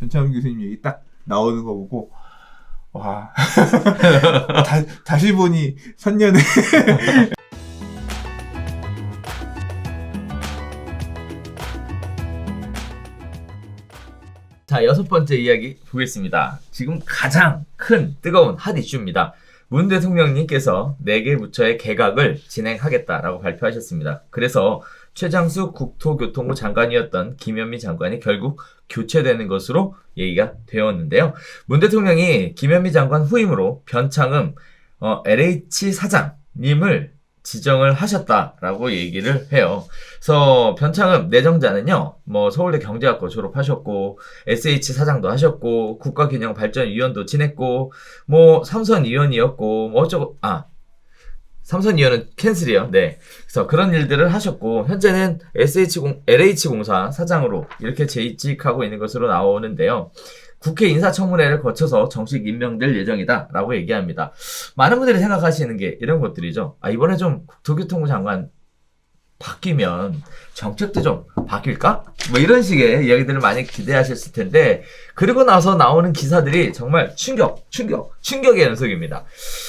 변창흠 교수님 얘기 딱 나오는 거 보고 와 다시 보니 선녀네. 자, 6번째 이야기 보겠습니다. 지금 가장 큰 뜨거운 핫 이슈입니다. 문 대통령님께서 4개 부처의 개각을 진행하겠다라고 발표하셨습니다. 그래서 최장수 국토교통부 장관이었던 김현미 장관이 결국 교체되는 것으로 얘기가 되었는데요. 문 대통령이 김현미 장관 후임으로 변창흠 LH 사장님을 지정을 하셨다라고 얘기를 해요. 그래서 변창흠 내정자는요, 서울대 경제학과 졸업하셨고, SH 사장도 하셨고, 국가균형발전위원도 지냈고, 삼선 위원이었고, 삼선 위원은 캔슬이요. 네. 그래서 그런 일들을 하셨고, 현재는 LH공사 사장으로 이렇게 재직하고 있는 것으로 나오는데요. 국회 인사청문회를 거쳐서 정식 임명될 예정이다 라고 얘기합니다. 많은 분들이 생각하시는 게 이런 것들이죠. 이번에 좀 국토교통부 장관 바뀌면 정책도 좀 바뀔까? 이런 식의 이야기들을 많이 기대하셨을 텐데, 그리고 나서 나오는 기사들이 정말 충격의 연속입니다.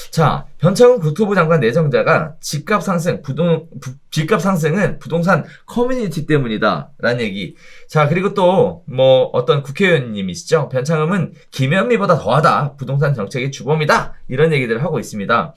자, 변창흠 국토부 장관 내정자가 집값 상승은 부동산 커뮤니티 때문이다 라는 얘기. 자, 그리고 또 어떤 국회의원님이시죠. 변창흠은 김현미보다 더하다, 부동산 정책의 주범이다, 이런 얘기들을 하고 있습니다.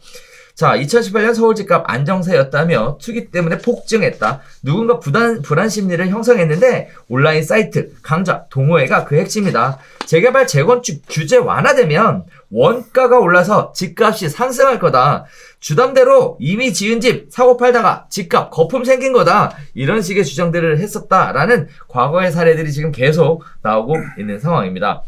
자, 2018년 서울 집값 안정세였다며 투기 때문에 폭증했다. 누군가 불안 심리를 형성했는데 온라인 사이트, 강좌, 동호회가 그 핵심이다. 재개발, 재건축 규제 완화되면 원가가 올라서 집값이 상승할 거다. 주담대로 이미 지은 집 사고 팔다가 집값 거품 생긴 거다. 이런 식의 주장들을 했었다라는 과거의 사례들이 지금 계속 나오고 있는 상황입니다.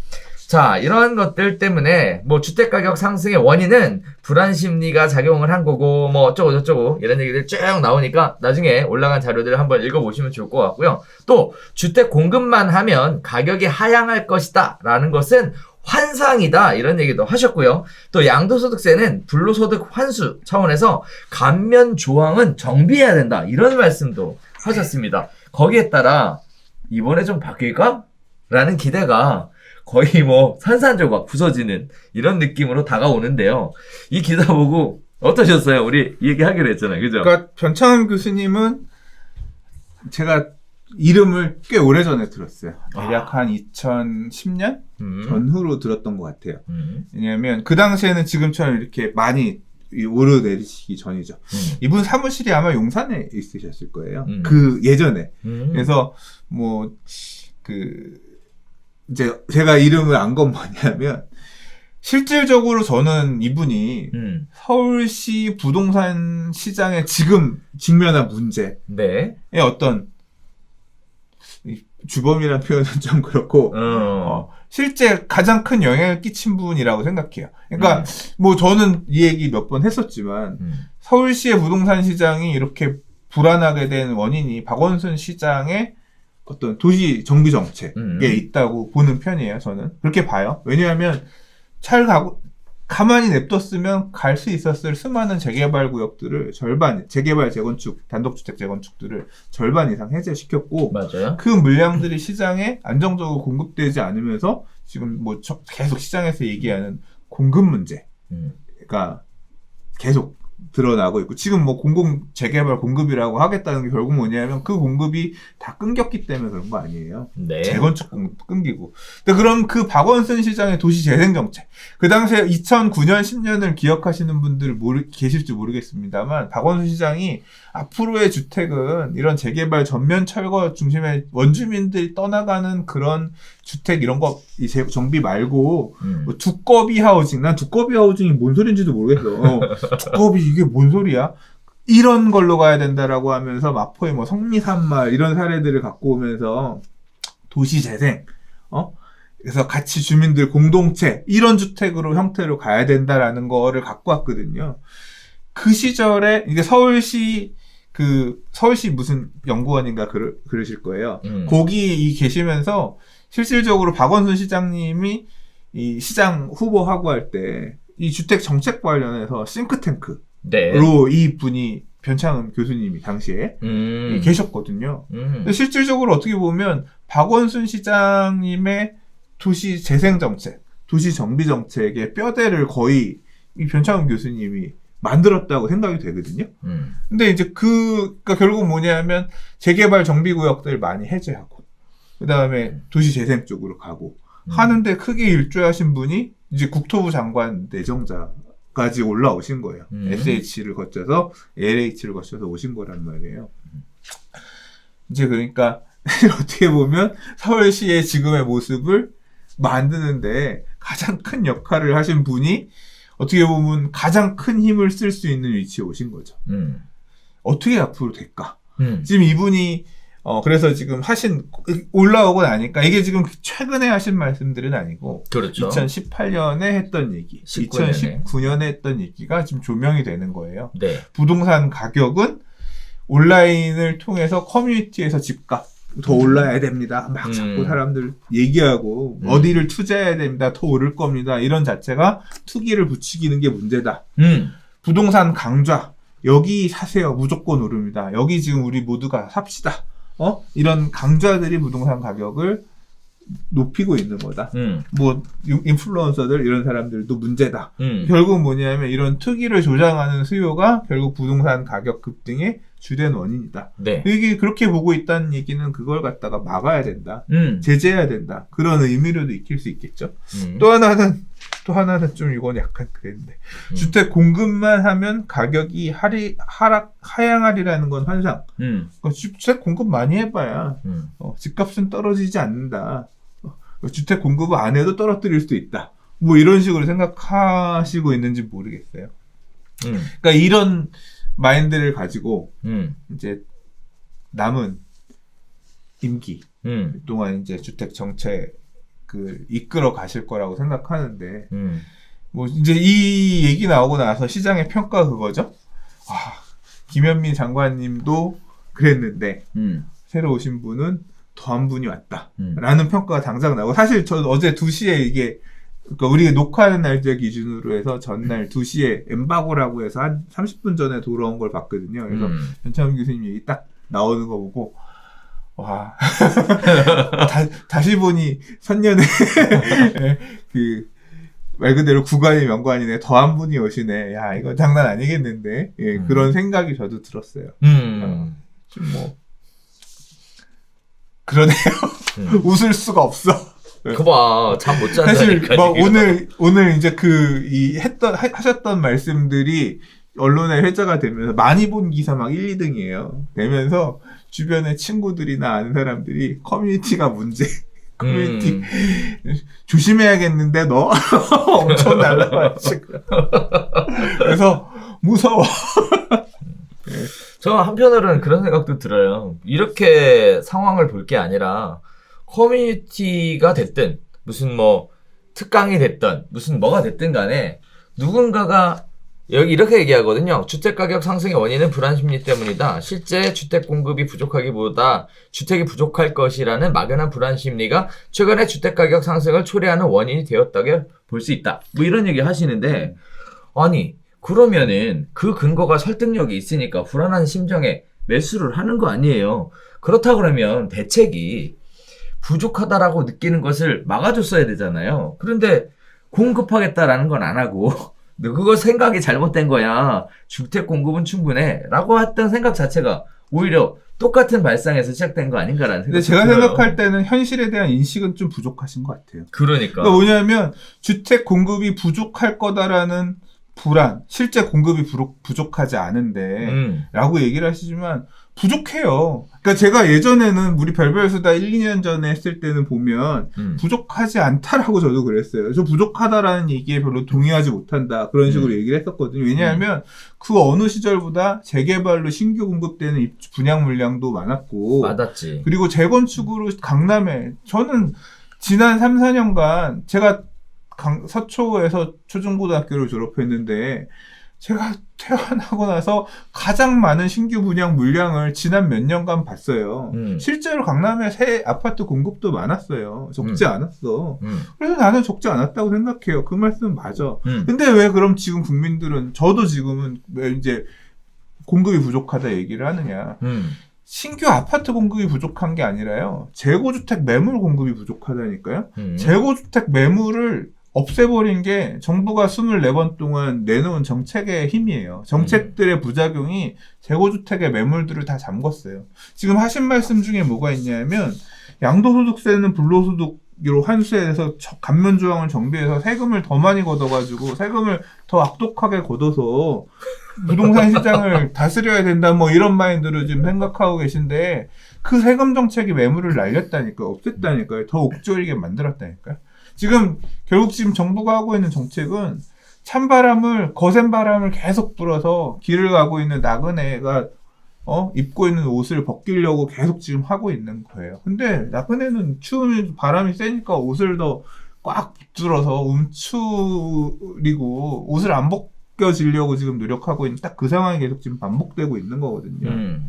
자, 이런 것들 때문에 주택가격 상승의 원인은 불안 심리가 작용을 한 거고 어쩌고저쩌고 이런 얘기들 쭉 나오니까 나중에 올라간 자료들을 한번 읽어보시면 좋을 것 같고요. 또 주택 공급만 하면 가격이 하향할 것이다 라는 것은 환상이다, 이런 얘기도 하셨고요. 또 양도소득세는 불로소득 환수 차원에서 감면 조항은 정비해야 된다, 이런 말씀도 하셨습니다. 거기에 따라 이번에 좀 바뀔까? 라는 기대가 거의 산산조각 부서지는 이런 느낌으로 다가오는데요. 이 기사 보고 어떠셨어요? 우리 이 얘기하기로 했잖아요. 그죠? 그러니까 변창흠 교수님은 제가 이름을 꽤 오래전에 들었어요. 대략 한 2010년 전후로 들었던 것 같아요. 왜냐하면 그 당시에는 지금처럼 이렇게 많이 오르내리시기 전이죠. 이분 사무실이 아마 용산에 있으셨을 거예요. 그 예전에. 그래서 이제 제가 이름을 안 건 뭐냐면, 실질적으로 저는 이분이 서울시 부동산 시장에 지금 직면한 문제에 어떤 주범이라는 표현은 좀 그렇고 실제 가장 큰 영향을 끼친 분이라고 생각해요. 그러니까 저는 이 얘기 몇 번 했었지만 서울시의 부동산 시장이 이렇게 불안하게 된 원인이 박원순 시장의 어떤 도시 정비 정책에 있다고 보는 편이에요. 저는 그렇게 봐요. 왜냐하면 가만히 냅뒀으면 갈 수 있었을 수많은 재개발 구역들을 재개발 재건축, 단독주택 재건축들을 절반 이상 해제시켰고, 맞아요. 그 물량들이 시장에 안정적으로 공급되지 않으면서 지금 계속 시장에서 얘기하는 공급 문제가 계속 드러나고 있고, 지금 공공 재개발 공급이라고 하겠다는 게 결국 뭐냐면 그 공급이 다 끊겼기 때문에 그런 거 아니에요. 네. 재건축 공급 끊기고. 근데 그럼 그 박원순 시장의 도시재생정책, 그 당시에 2009년 10년을 기억하시는 분들 계실지 모르겠습니다만, 박원순 시장이 앞으로의 주택은 이런 재개발 전면 철거 중심의 원주민들이 떠나가는 그런 주택 이런 거 정비 말고 두꺼비 하우징, 난 두꺼비 하우징이 뭔 소린지도 모르겠어. 두꺼비 이게 뭔 소리야? 이런 걸로 가야 된다라고 하면서 마포의 성리산말 이런 사례들을 갖고 오면서 도시재생, 그래서 같이 주민들 공동체 이런 주택으로 형태로 가야 된다라는 거를 갖고 왔거든요. 그 시절에 이게 서울시 무슨 연구원인가 그러실 거예요. 거기 계시면서 실질적으로 박원순 시장님이 이 시장 후보하고 할 때 이 주택 정책 관련해서 싱크탱크로 이 분이 변창흠 교수님이 당시에 계셨거든요. 근데 실질적으로 어떻게 보면 박원순 시장님의 도시 재생 정책, 도시 정비 정책의 뼈대를 거의 이 변창흠 교수님이 만들었다고 생각이 되거든요. 근데 이제 그러니까 결국 뭐냐면 재개발 정비구역들 많이 해제하고, 그 다음에 도시 재생 쪽으로 가고 하는데 크게 일조하신 분이 이제 국토부 장관 내정자까지 올라오신 거예요. SH를 거쳐서 LH를 거쳐서 오신 거란 말이에요. 이제 그러니까 어떻게 보면 서울시의 지금의 모습을 만드는데 가장 큰 역할을 하신 분이 어떻게 보면 가장 큰 힘을 쓸 수 있는 위치에 오신 거죠. 어떻게 앞으로 될까? 지금 이분이 그래서 지금 올라오고 나니까 이게 지금 최근에 하신 말씀들은 아니고 그렇죠. 2018년에 했던 얘기, 2019년에 했던 얘기가 지금 조명이 되는 거예요. 네. 부동산 가격은 온라인을 통해서 커뮤니티에서 집값 더 올라야 됩니다. 막 자꾸 사람들 얘기하고 어디를 투자해야 됩니다. 더 오를 겁니다. 이런 자체가 투기를 부추기는 게 문제다. 부동산 강좌 여기 사세요. 무조건 오릅니다. 여기 지금 우리 모두가 삽시다. 이런 강좌들이 부동산 가격을 높이고 있는 거다. 뭐 인플루언서들 이런 사람들도 문제다. 결국 뭐냐면 이런 투기를 조장하는 수요가 결국 부동산 가격 급등의 주된 원인이다. 네. 이게 그렇게 보고 있다는 얘기는 그걸 갖다가 막아야 된다. 제재해야 된다. 그런 의미로도 익힐 수 있겠죠. 또 하나는 좀 이건 약간 그랬는데 주택 공급만 하면 가격이 하향하리라는 건 환상. 그러니까 주택 공급 많이 해봐야 집값은 떨어지지 않는다. 주택 공급을 안 해도 떨어뜨릴 수도 있다. 뭐 이런 식으로 생각하시고 있는지 모르겠어요. 그러니까 이런 마인드를 가지고 이제 남은 임기 동안 이제 주택 정책을 이끌어 가실 거라고 생각하는데 뭐 이제 이 얘기 나오고 나서 시장의 평가 그거죠. 김현미 장관님도 그랬는데 새로 오신 분은 더한 분이 왔다라는 평가가 당장 나오고, 사실 저 어제 2시에 이게 그러니까 우리가 녹화하는 날짜 기준으로 해서 전날 2시에 엠바고라고 해서 한 30분 전에 돌아온 걸 봤거든요. 그래서 변창흠 교수님 얘기 딱 나오는 거 보고 와 다시 보니 선년에 그 말 그대로 구관이 명관이네. 더한 분이 오시네. 야 이거 장난 아니겠는데. 예, 그런 생각이 저도 들었어요. 좀 뭐 그러네요. 웃을 수가 없어. 그봐 잠 못 잔다니까. 사실 막 오늘 이제 하셨던 말씀들이 언론에 회자가 되면서 많이 본 기사 막 1, 2등이에요. 되면서 주변에 친구들이나 아는 사람들이 커뮤니티가 문제. 커뮤니티 조심해야겠는데 너 엄청 날라와 지금. 그래서 무서워. 저 한편으로는 그런 생각도 들어요. 이렇게 상황을 볼 게 아니라 커뮤니티가 됐든 무슨 뭐 특강이 됐든 무슨 뭐가 됐든 간에 누군가가 여기 이렇게 얘기하거든요. 주택가격 상승의 원인은 불안 심리 때문이다. 실제 주택 공급이 부족하기보다 주택이 부족할 것이라는 막연한 불안 심리가 최근에 주택가격 상승을 초래하는 원인이 되었다고 볼 수 있다. 뭐 이런 얘기 하시는데, 아니 그러면은 그 근거가 설득력이 있으니까 불안한 심정에 매수를 하는 거 아니에요. 그렇다 그러면 대책이 부족하다라고 느끼는 것을 막아줬어야 되잖아요. 그런데 공급하겠다라는 건 안 하고 너 그거 생각이 잘못된 거야. 주택 공급은 충분해. 라고 했던 생각 자체가 오히려 똑같은 발상에서 시작된 거 아닌가라는 생각이 근데 제가 들어요. 생각할 때는 현실에 대한 인식은 좀 부족하신 것 같아요. 그러니까 뭐냐면 주택 공급이 부족할 거다라는 불안, 실제 공급이 부족하지 않은데 라고 얘기를 하시지만 부족해요. 그러니까 제가 예전에는 우리 별별수다 1, 2년 전에 했을 때는 보면 부족하지 않다라고 저도 그랬어요. 저 부족하다라는 얘기에 별로 동의하지 못한다. 그런 식으로 얘기를 했었거든요. 왜냐하면 그 어느 시절보다 재개발로 신규 공급되는 분양 물량도 많았고, 맞았지. 그리고 재건축으로 강남에 저는 지난 3, 4년간 제가 서초에서 초중고등학교를 졸업했는데 제가 퇴원하고 나서 가장 많은 신규 분양 물량을 지난 몇 년간 봤어요. 실제로 강남에 새 아파트 공급도 많았어요. 적지 않았어. 그래서 나는 적지 않았다고 생각해요. 그 말씀은 맞아. 근데 왜 그럼 지금 국민들은, 저도 지금은 왜 이제 공급이 부족하다 얘기를 하느냐. 신규 아파트 공급이 부족한 게 아니라요. 재고주택 매물 공급이 부족하다니까요. 재고주택 매물을 없애버린 게 정부가 24번 동안 내놓은 정책의 힘이에요. 정책들의 부작용이 재고주택의 매물들을 다 잠궜어요. 지금 하신 말씀 중에 뭐가 있냐면 양도소득세는 불로소득으로 환수해서 감면조항을 정비해서 세금을 더 많이 걷어가지고 세금을 더 악독하게 걷어서 부동산 시장을 다스려야 된다 뭐 이런 마인드로 지금 생각하고 계신데 그 세금 정책이 매물을 날렸다니까요. 없앴다니까요. 더 옥졸이게 만들었다니까요. 지금 결국 지금 정부가 하고 있는 정책은 찬바람을 거센 바람을 계속 불어서 길을 가고 있는 나그네가 입고 있는 옷을 벗기려고 계속 지금 하고 있는 거예요. 근데 나그네는 추운 바람이 세니까 옷을 더 꽉 붙들어서 움츠리고 옷을 안 벗겨지려고 지금 노력하고 있는 딱 그 상황이 계속 지금 반복되고 있는 거거든요.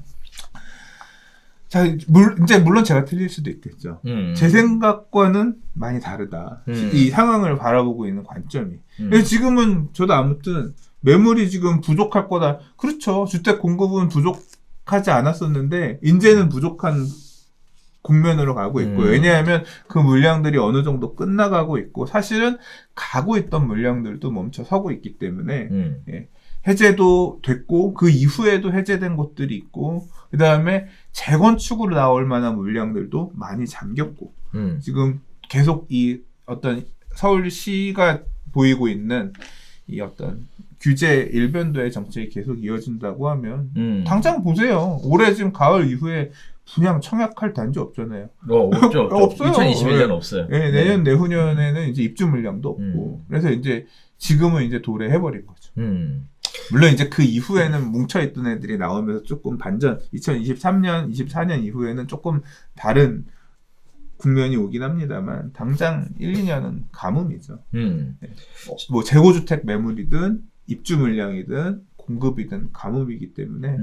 자, 이제 물론 제가 틀릴 수도 있겠죠. 제 생각과는 많이 다르다. 이 상황을 바라보고 있는 관점이. 그래서 지금은 저도 아무튼 매물이 지금 부족할 거다. 그렇죠. 주택 공급은 부족하지 않았었는데 이제는 부족한 국면으로 가고 있고 왜냐하면 그 물량들이 어느 정도 끝나가고 있고 사실은 가고 있던 물량들도 멈춰서고 있기 때문에 예, 해제도 됐고 그 이후에도 해제된 것들이 있고 그 다음에 재건축으로 나올 만한 물량들도 많이 잠겼고 지금 계속 이 어떤 서울시가 보이고 있는 이 어떤 규제 일변도의 정책이 계속 이어진다고 하면 당장 보세요. 올해 지금 가을 이후에 분양 청약할 단지 없잖아요. 없죠. 없어요. 2021년 없어요. 네, 내년 내후년에는 이제 입주 물량도 없고 그래서 이제 지금은 이제 도래해버린 거죠. 물론 이제 그 이후에는 뭉쳐있던 애들이 나오면서 조금 반전 2023년, 24년 이후에는 조금 다른 국면이 오긴 합니다만 당장 1, 2년은 가뭄이죠. 네. 뭐 재고주택 매물이든 입주 물량이든 공급이든 가뭄이기 때문에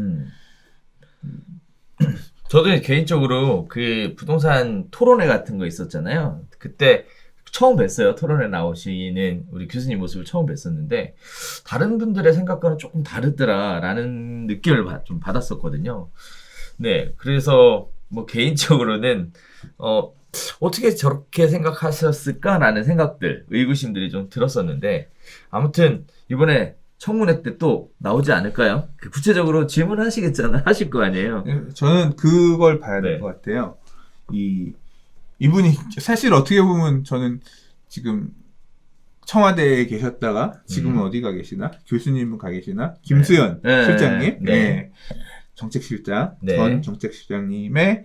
저도 개인적으로 그 부동산 토론회 같은 거 있었잖아요. 그때 처음 뵀어요. 토론회 나오시는 우리 교수님 모습을 처음 뵀었는데 다른 분들의 생각과는 조금 다르더라라는 느낌을 좀 받았었거든요. 네, 그래서 뭐 개인적으로는 어떻게 저렇게 생각하셨을까라는 생각들, 의구심들이 좀 들었었는데 아무튼 이번에 청문회 때 또 나오지 않을까요? 구체적으로 질문하시겠잖아요. 하실 거 아니에요. 저는 그걸 봐야 될 것 같아요. 이분이 사실 어떻게 보면 저는 지금 청와대에 계셨다가 지금은 어디가 계시나? 교수님은 가 계시나? 김수현 실장님, 정책실장, 전 정책실장님의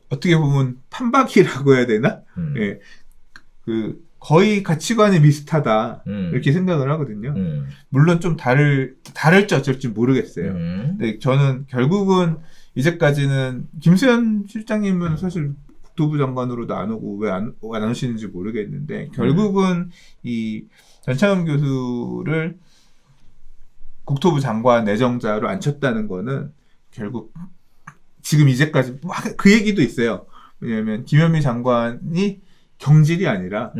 어떻게 보면 판박이라고 해야 되나? 예, 거의 가치관이 비슷하다 이렇게 생각을 하거든요. 물론 좀 다를지 어쩔지 모르겠어요. 근데 저는 결국은 이제까지는 김수현 실장님은 사실 국토부 장관으로도 안 오고 왜 안 오시는지 모르겠는데 결국은 이 전창흠 교수를 국토부 장관 내정자로 앉혔다는 거는 결국 지금 이제까지 그 얘기도 있어요. 왜냐하면 김현미 장관이 경질이 아니라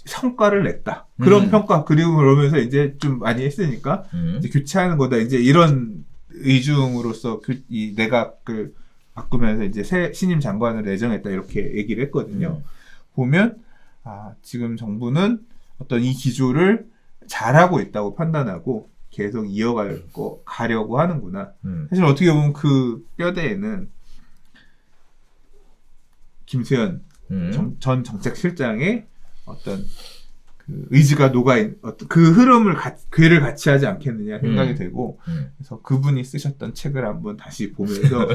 성과를 냈다. 그런 평가 그리고 그러면서 이제 좀 많이 했으니까 이제 교체하는 거다. 이제 이런 의중으로서 이 내각을 바꾸면서 이제 새 신임 장관을 내정했다 이렇게 얘기를 했거든요. 보면 지금 정부는 어떤 이 기조를 잘하고 있다고 판단하고 계속 가려고 하는구나. 사실 어떻게 보면 그 뼈대에는 김수현 전 정책실장의 어떤 그 의지가 녹아있는 그 흐름을 괴를 같이 하지 않겠느냐 생각이 되고 그래서 그분이 쓰셨던 책을 한번 다시 보면서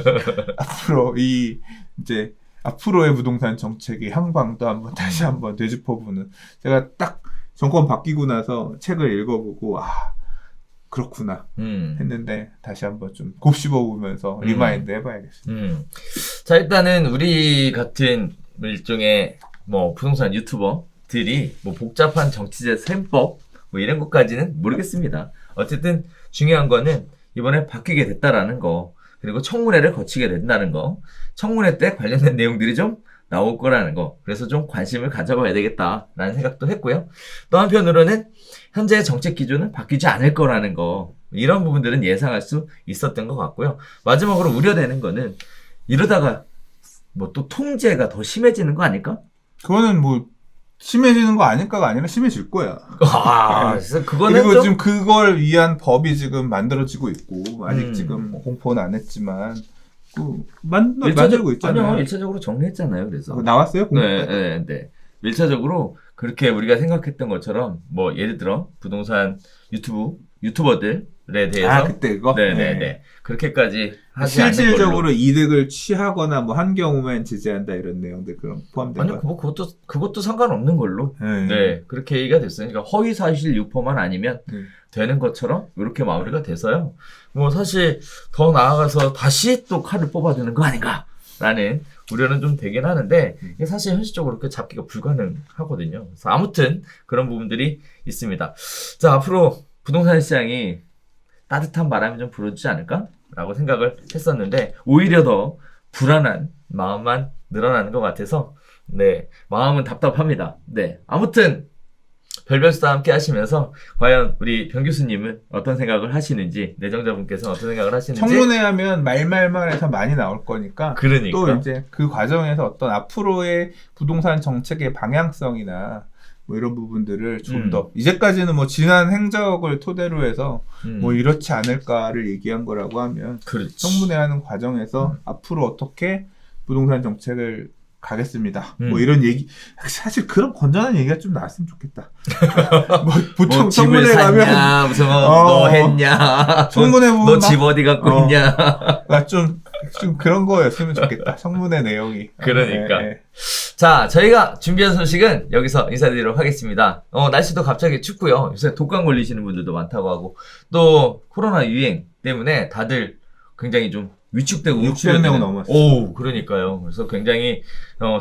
앞으로 이제 앞으로의 부동산 정책의 향방도 한번 다시 한번 되짚어보는 제가 딱 정권 바뀌고 나서 책을 읽어보고 그렇구나 했는데 다시 한번 좀 곱씹어보면서 리마인드 해봐야겠습니다. 자, 일단은 우리 같은 일종의 뭐 부동산 유튜버들이 뭐 복잡한 정치제 셈법 뭐 이런 것까지는 모르겠습니다. 어쨌든 중요한 거는 이번에 바뀌게 됐다라는 거, 그리고 청문회를 거치게 된다는 거, 청문회 때 관련된 내용들이 좀 나올 거라는 거, 그래서 좀 관심을 가져봐야 되겠다라는 생각도 했고요. 또 한편으로는 현재의 정책 기조는 바뀌지 않을 거라는 거, 이런 부분들은 예상할 수 있었던 것 같고요. 마지막으로 우려되는 거는 이러다가 뭐 또 통제가 더 심해지는 거 아닐까? 그거는 뭐 심해지는 거 아닐까가 아니라 심해질 거야. 그래서 그거는 그리고 좀 지금 그걸 위한 법이 지금 만들어지고 있고 아직 음. 지금 공포는 안 했지만 만들고 있잖아요. 아니요, 1차적으로 정리했잖아요. 그래서 그거 나왔어요? 네, 네, 네. 1차적으로 그렇게 우리가 생각했던 것처럼 뭐 예를 들어 부동산 유튜버들에 대해서 그때 그거? 네. 그렇게까지 하지 않는 걸로. 실질적으로 이득을 취하거나 뭐 한 경우만 제재한다 이런 내용들 그런 포함된 아니 거. 뭐 그것도 상관없는 걸로. 네, 그렇게 얘기가 됐어요. 그러니까 허위 사실 유포만 아니면 되는 것처럼 이렇게 마무리가 돼서요. 뭐 사실 더 나아가서 다시 또 칼을 뽑아주는 거 아닌가라는 우려는 좀 되긴 하는데 이게 사실 현실적으로 그렇게 잡기가 불가능하거든요. 그래서 아무튼 그런 부분들이 있습니다. 자, 앞으로 부동산 시장이 따뜻한 바람이 좀 불어주지 않을까라고 생각을 했었는데 오히려 더 불안한 마음만 늘어나는 것 같아서 네, 마음은 답답합니다. 네, 아무튼 별별수다 함께 하시면서 과연 우리 변 교수님은 어떤 생각을 하시는지 내정자분께서 어떤 생각을 하시는지 청문회 하면 말말말해서 많이 나올 거니까 그러니까 또 이제 그 과정에서 어떤 앞으로의 부동산 정책의 방향성이나 뭐 이런 부분들을 좀 더 이제까지는 뭐 지난 행적을 토대로 해서 뭐 이렇지 않을까를 얘기한 거라고 하면 그렇지. 청문회 하는 과정에서 앞으로 어떻게 부동산 정책을 가겠습니다. 뭐 이런 얘기 사실 그런 건전한 얘기가 좀 나왔으면 좋겠다. 뭐 보통 뭐 집을 청문회 가면 샀냐 무슨 너 했냐 청문회 보면 너 집 어디 갖고 있냐 좀 그런 거였으면 좋겠다. 청문회 내용이. 그러니까. 자, 저희가 준비한 소식은 여기서 인사드리도록 하겠습니다. 날씨도 갑자기 춥고요. 요새 독감 걸리시는 분들도 많다고 하고 또 코로나 유행 때문에 다들 굉장히 좀 위축되고 600명 넘었어요. 오, 그러니까요. 그래서 굉장히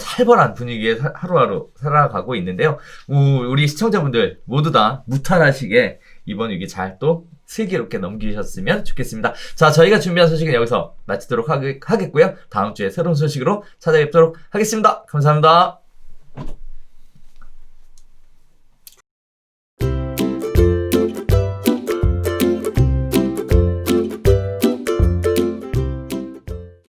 살벌한 분위기에 하루하루 살아가고 있는데요. 우리 시청자분들 모두 다 무탈하시게 이번 위기 잘 또 슬기롭게 넘기셨으면 좋겠습니다. 자, 저희가 준비한 소식은 여기서 마치도록 하겠고요. 다음 주에 새로운 소식으로 찾아뵙도록 하겠습니다. 감사합니다.